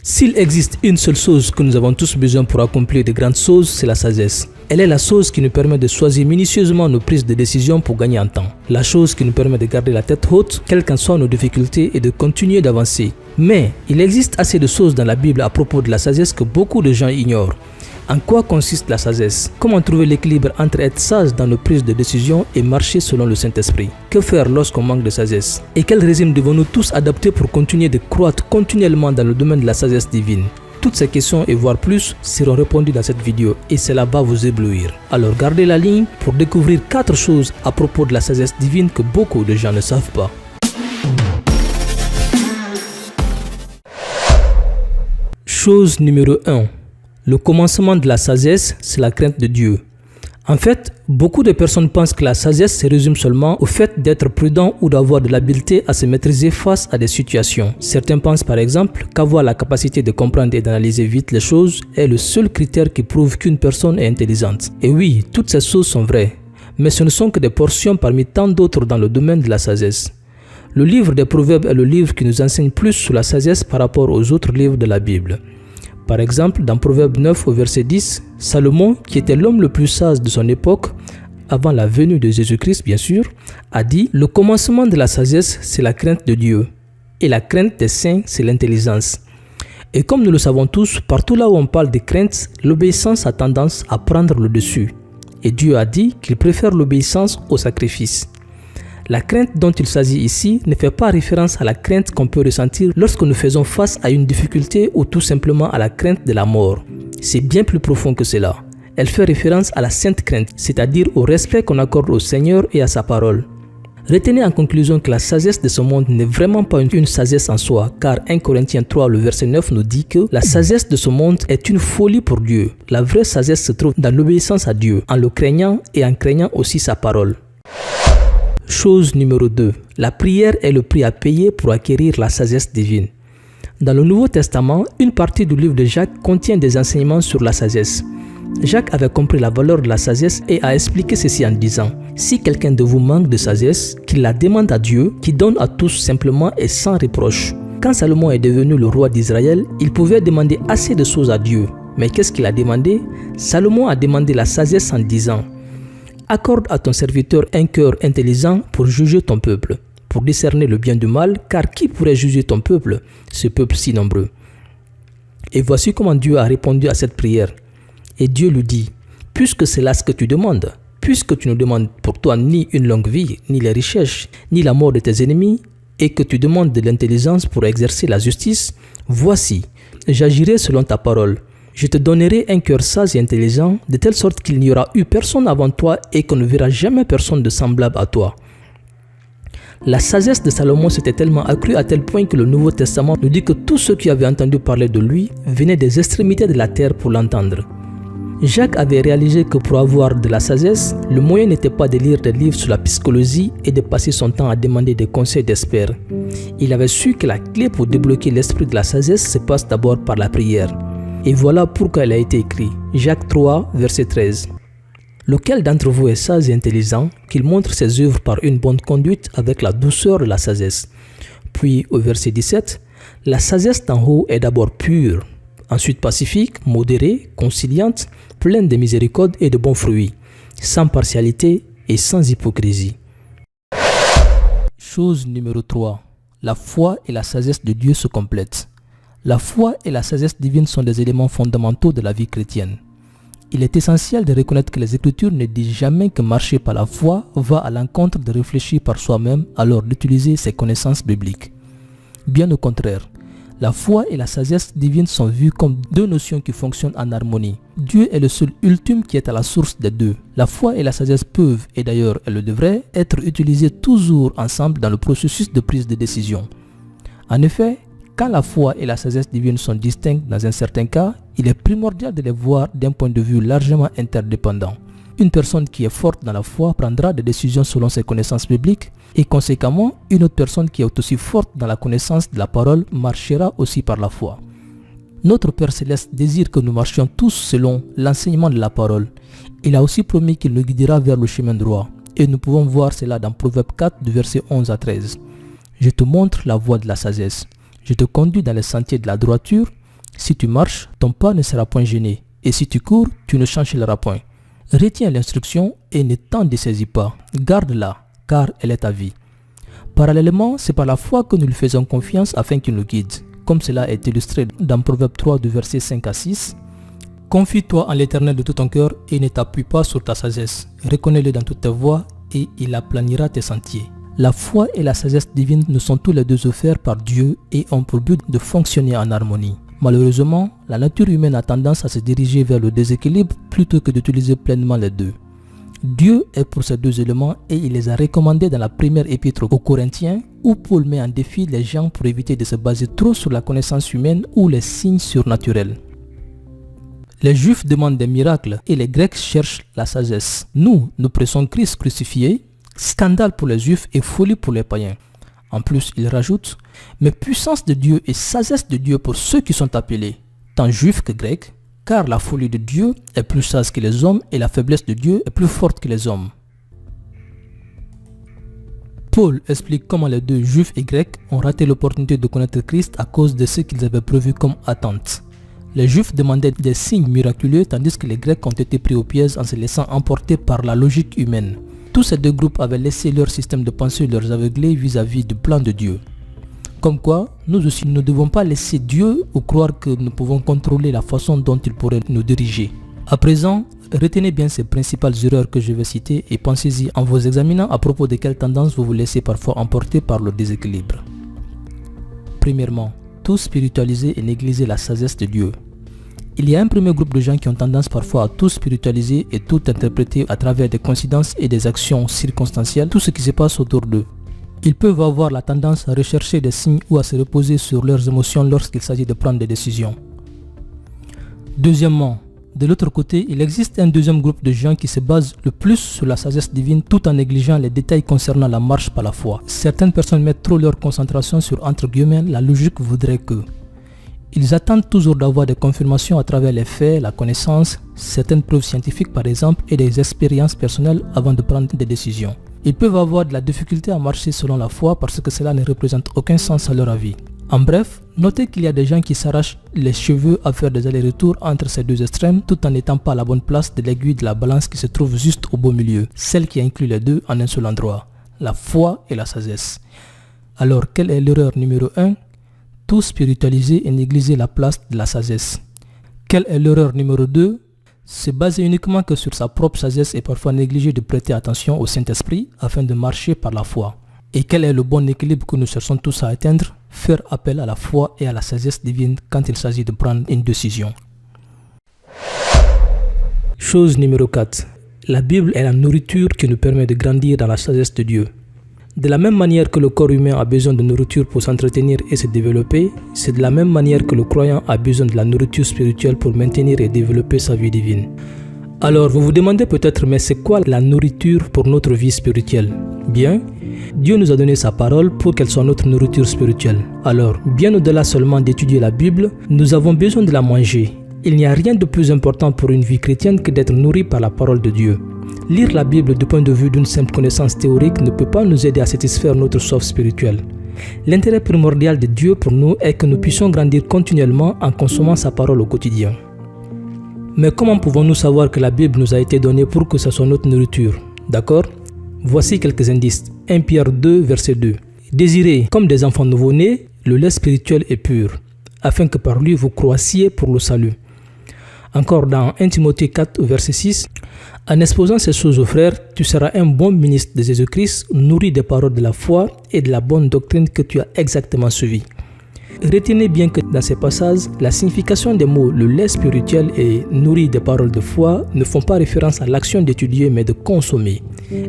S'il existe une seule chose que nous avons tous besoin pour accomplir de grandes choses, c'est la sagesse. Elle est la chose qui nous permet de choisir minutieusement nos prises de décision pour gagner en temps. La chose qui nous permet de garder la tête haute, quelles qu'en soient nos difficultés, et de continuer d'avancer. Mais il existe assez de choses dans la Bible à propos de la sagesse que beaucoup de gens ignorent. En quoi consiste la sagesse? Comment trouver l'équilibre entre être sage dans nos prises de décision et marcher selon le Saint-Esprit? Que faire lorsqu'on manque de sagesse? Et quel régime devons-nous tous adopter pour continuer de croître continuellement dans le domaine de la sagesse divine? Toutes ces questions et voire plus seront répondues dans cette vidéo et cela va vous éblouir. Alors gardez la ligne pour découvrir 4 choses à propos de la sagesse divine que beaucoup de gens ne savent pas. Chose numéro 1. Le commencement de la sagesse, c'est la crainte de Dieu. En fait, beaucoup de personnes pensent que la sagesse se résume seulement au fait d'être prudent ou d'avoir de l'habileté à se maîtriser face à des situations. Certains pensent par exemple qu'avoir la capacité de comprendre et d'analyser vite les choses est le seul critère qui prouve qu'une personne est intelligente. Et oui, toutes ces choses sont vraies, mais ce ne sont que des portions parmi tant d'autres dans le domaine de la sagesse. Le livre des Proverbes est le livre qui nous enseigne plus sur la sagesse par rapport aux autres livres de la Bible. Par exemple, dans Proverbe 9 au verset 10, Salomon, qui était l'homme le plus sage de son époque, avant la venue de Jésus-Christ bien sûr, a dit « Le commencement de la sagesse, c'est la crainte de Dieu, et la crainte des saints, c'est l'intelligence. » Et comme nous le savons tous, partout là où on parle de crainte, l'obéissance a tendance à prendre le dessus. Et Dieu a dit qu'il préfère l'obéissance au sacrifice. La crainte dont il s'agit ici ne fait pas référence à la crainte qu'on peut ressentir lorsque nous faisons face à une difficulté ou tout simplement à la crainte de la mort. C'est bien plus profond que cela. Elle fait référence à la sainte crainte, c'est-à-dire au respect qu'on accorde au Seigneur et à sa parole. Retenez en conclusion que la sagesse de ce monde n'est vraiment pas une sagesse en soi, car 1 Corinthiens 3, le verset 9 nous dit que la sagesse de ce monde est une folie pour Dieu. La vraie sagesse se trouve dans l'obéissance à Dieu, en le craignant et en craignant aussi sa parole. Chose numéro 2. La prière est le prix à payer pour acquérir la sagesse divine. Dans le Nouveau Testament, une partie du livre de Jacques contient des enseignements sur la sagesse. Jacques avait compris la valeur de la sagesse et a expliqué ceci en disant « Si quelqu'un de vous manque de sagesse, qu'il la demande à Dieu, qui donne à tous simplement et sans reproche. » Quand Salomon est devenu le roi d'Israël, il pouvait demander assez de choses à Dieu. Mais qu'est-ce qu'il a demandé? Salomon a demandé la sagesse en disant « Accorde à ton serviteur un cœur intelligent pour juger ton peuple, pour discerner le bien du mal, car qui pourrait juger ton peuple, ce peuple si nombreux? » Et voici comment Dieu a répondu à cette prière. Et Dieu lui dit, « Puisque c'est là ce que tu demandes, puisque tu ne demandes pour toi ni une longue vie, ni les richesses, ni la mort de tes ennemis, et que tu demandes de l'intelligence pour exercer la justice, voici, j'agirai selon ta parole. Je te donnerai un cœur sage et intelligent, de telle sorte qu'il n'y aura eu personne avant toi et qu'on ne verra jamais personne de semblable à toi. » La sagesse de Salomon s'était tellement accrue à tel point que le Nouveau Testament nous dit que tous ceux qui avaient entendu parler de lui venaient des extrémités de la terre pour l'entendre. Jacques avait réalisé que pour avoir de la sagesse, le moyen n'était pas de lire des livres sur la psychologie et de passer son temps à demander des conseils d'experts. Il avait su que la clé pour débloquer l'esprit de la sagesse se passe d'abord par la prière. Et voilà pourquoi elle a été écrite. Jacques 3, verset 13. Lequel d'entre vous est sage et intelligent, qu'il montre ses œuvres par une bonne conduite avec la douceur de la sagesse. Puis au verset 17, la sagesse d'en haut est d'abord pure, ensuite pacifique, modérée, conciliante, pleine de miséricorde et de bons fruits, sans partialité et sans hypocrisie. Chose numéro 3. La foi et la sagesse de Dieu se complètent. La foi et la sagesse divine sont des éléments fondamentaux de la vie chrétienne. Il est essentiel de reconnaître que les Écritures ne disent jamais que marcher par la foi va à l'encontre de réfléchir par soi-même, alors d'utiliser ses connaissances bibliques. Bien au contraire, la foi et la sagesse divine sont vues comme deux notions qui fonctionnent en harmonie. Dieu est le seul ultime qui est à la source des deux. La foi et la sagesse peuvent, et d'ailleurs elles le devraient, être utilisées toujours ensemble dans le processus de prise de décision. En effet, quand la foi et la sagesse divine sont distinctes dans un certain cas, il est primordial de les voir d'un point de vue largement interdépendant. Une personne qui est forte dans la foi prendra des décisions selon ses connaissances bibliques et conséquemment, une autre personne qui est aussi forte dans la connaissance de la parole marchera aussi par la foi. Notre Père Céleste désire que nous marchions tous selon l'enseignement de la parole. Il a aussi promis qu'il nous guidera vers le chemin droit et nous pouvons voir cela dans Proverbe 4 du verset 11 à 13. Je te montre la voie de la sagesse. Je te conduis dans les sentiers de la droiture. Si tu marches, ton pas ne sera point gêné. Et si tu cours, tu ne chancelleras point. Retiens l'instruction et ne t'en dessaisis pas. Garde-la, car elle est ta vie. Parallèlement, c'est par la foi que nous lui faisons confiance afin qu'il nous guide. Comme cela est illustré dans Proverbe 3 du verset 5 à 6. Confie-toi en l'Éternel de tout ton cœur et ne t'appuie pas sur ta sagesse. Reconnais-le dans toutes tes voies et il aplanira tes sentiers. La foi et la sagesse divine nous sont tous les deux offerts par Dieu et ont pour but de fonctionner en harmonie. Malheureusement, la nature humaine a tendance à se diriger vers le déséquilibre plutôt que d'utiliser pleinement les deux. Dieu est pour ces deux éléments et il les a recommandés dans la première épître aux Corinthiens où Paul met en défi les gens pour éviter de se baser trop sur la connaissance humaine ou les signes surnaturels. Les Juifs demandent des miracles et les Grecs cherchent la sagesse. Nous pressons Christ crucifié, scandale pour les Juifs et folie pour les païens. En plus, il rajoute « Mais puissance de Dieu et sagesse de Dieu pour ceux qui sont appelés, tant Juifs que Grecs, car la folie de Dieu est plus sage que les hommes et la faiblesse de Dieu est plus forte que les hommes. » Paul explique comment les deux Juifs et Grecs ont raté l'opportunité de connaître Christ à cause de ce qu'ils avaient prévu comme attente. Les Juifs demandaient des signes miraculeux tandis que les Grecs ont été pris au piège en se laissant emporter par la logique humaine. Tous ces deux groupes avaient laissé leur système de pensée leur aveugler vis-à-vis du plan de Dieu. Comme quoi, nous aussi ne devons pas laisser Dieu ou croire que nous pouvons contrôler la façon dont il pourrait nous diriger. À présent, retenez bien ces principales erreurs que je vais citer et pensez-y en vous examinant à propos de quelles tendances vous vous laissez parfois emporter par le déséquilibre. Premièrement, tout spiritualiser et négliger la sagesse de Dieu. Il y a un premier groupe de gens qui ont tendance parfois à tout spiritualiser et tout interpréter à travers des coïncidences et des actions circonstancielles, tout ce qui se passe autour d'eux. Ils peuvent avoir la tendance à rechercher des signes ou à se reposer sur leurs émotions lorsqu'il s'agit de prendre des décisions. Deuxièmement, de l'autre côté, il existe un deuxième groupe de gens qui se basent le plus sur la sagesse divine tout en négligeant les détails concernant la marche par la foi. Certaines personnes mettent trop leur concentration sur entre guillemets la logique voudrait que. Ils attendent toujours d'avoir des confirmations à travers les faits, la connaissance, certaines preuves scientifiques par exemple et des expériences personnelles avant de prendre des décisions. Ils peuvent avoir de la difficulté à marcher selon la foi parce que cela ne représente aucun sens à leur avis. En bref, notez qu'il y a des gens qui s'arrachent les cheveux à faire des allers-retours entre ces deux extrêmes tout en n'étant pas à la bonne place de l'aiguille de la balance qui se trouve juste au beau milieu, celle qui inclut les deux en un seul endroit, la foi et la sagesse. Alors, quelle est l'erreur numéro 1 ? Tout spiritualiser et négliger la place de la sagesse. Quelle est l'erreur numéro 2 ? Se baser uniquement que sur sa propre sagesse et parfois négliger de prêter attention au Saint-Esprit afin de marcher par la foi. Et quel est le bon équilibre que nous cherchons tous à atteindre ? Faire appel à la foi et à la sagesse divine quand il s'agit de prendre une décision. Chose numéro 4. La Bible est la nourriture qui nous permet de grandir dans la sagesse de Dieu. De la même manière que le corps humain a besoin de nourriture pour s'entretenir et se développer, c'est de la même manière que le croyant a besoin de la nourriture spirituelle pour maintenir et développer sa vie divine. Alors vous vous demandez peut-être, mais c'est quoi la nourriture pour notre vie spirituelle ? Bien, Dieu nous a donné sa parole pour qu'elle soit notre nourriture spirituelle. Alors, bien au-delà seulement d'étudier la Bible, nous avons besoin de la manger. Il n'y a rien de plus important pour une vie chrétienne que d'être nourri par la parole de Dieu. Lire la Bible du point de vue d'une simple connaissance théorique ne peut pas nous aider à satisfaire notre soif spirituelle. L'intérêt primordial de Dieu pour nous est que nous puissions grandir continuellement en consommant sa parole au quotidien. Mais comment pouvons-nous savoir que la Bible nous a été donnée pour que ce soit notre nourriture ? D'accord ? Voici quelques indices. 1 Pierre 2, verset 2. Désirez, comme des enfants nouveau-nés, le lait spirituel et pur, afin que par lui vous croissiez pour le salut. Encore dans 1 Timothée 4, verset 6. En exposant ces choses aux frères, tu seras un bon ministre de Jésus-Christ, nourri des paroles de la foi et de la bonne doctrine que tu as exactement suivie. Retenez bien que dans ces passages, la signification des mots le lait spirituel et nourri des paroles de foi ne font pas référence à l'action d'étudier mais de consommer.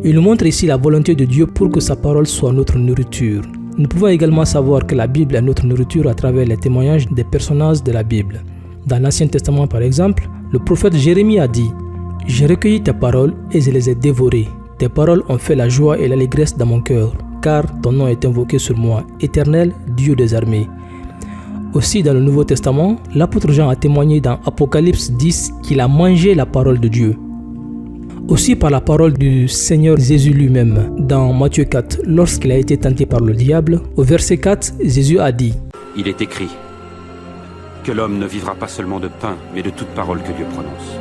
Il nous montre ici la volonté de Dieu pour que sa parole soit notre nourriture. Nous pouvons également savoir que la Bible est notre nourriture à travers les témoignages des personnages de la Bible. Dans l'Ancien Testament par exemple, le prophète Jérémie a dit « J'ai recueilli tes paroles et je les ai dévorées. Tes paroles ont fait la joie et l'allégresse dans mon cœur, car ton nom est invoqué sur moi, Éternel, Dieu des armées. » Aussi dans le Nouveau Testament, l'apôtre Jean a témoigné dans Apocalypse 10 qu'il a mangé la parole de Dieu. Aussi par la parole du Seigneur Jésus lui-même, dans Matthieu 4, lorsqu'il a été tenté par le diable, au verset 4, Jésus a dit « Il est écrit, que l'homme ne vivra pas seulement de pain, mais de toute parole que Dieu prononce.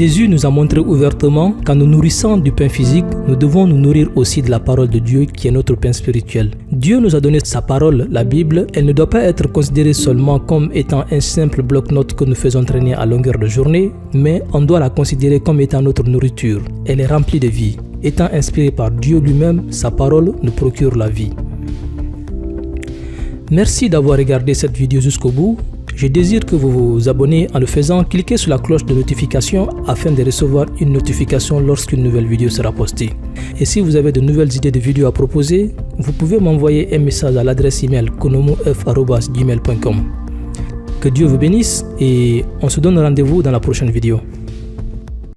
Jésus nous a montré ouvertement qu'en nous nourrissant du pain physique, nous devons nous nourrir aussi de la parole de Dieu qui est notre pain spirituel. Dieu nous a donné sa parole, la Bible. Elle ne doit pas être considérée seulement comme étant un simple bloc-notes que nous faisons traîner à longueur de journée, mais on doit la considérer comme étant notre nourriture. Elle est remplie de vie. Étant inspirée par Dieu lui-même, sa parole nous procure la vie. Merci d'avoir regardé cette vidéo jusqu'au bout. Je désire que vous vous abonnez en le faisant. Cliquez sur la cloche de notification afin de recevoir une notification lorsqu'une nouvelle vidéo sera postée. Et si vous avez de nouvelles idées de vidéos à proposer, vous pouvez m'envoyer un message à l'adresse email konomof@gmail.com. Que Dieu vous bénisse et on se donne rendez-vous dans la prochaine vidéo.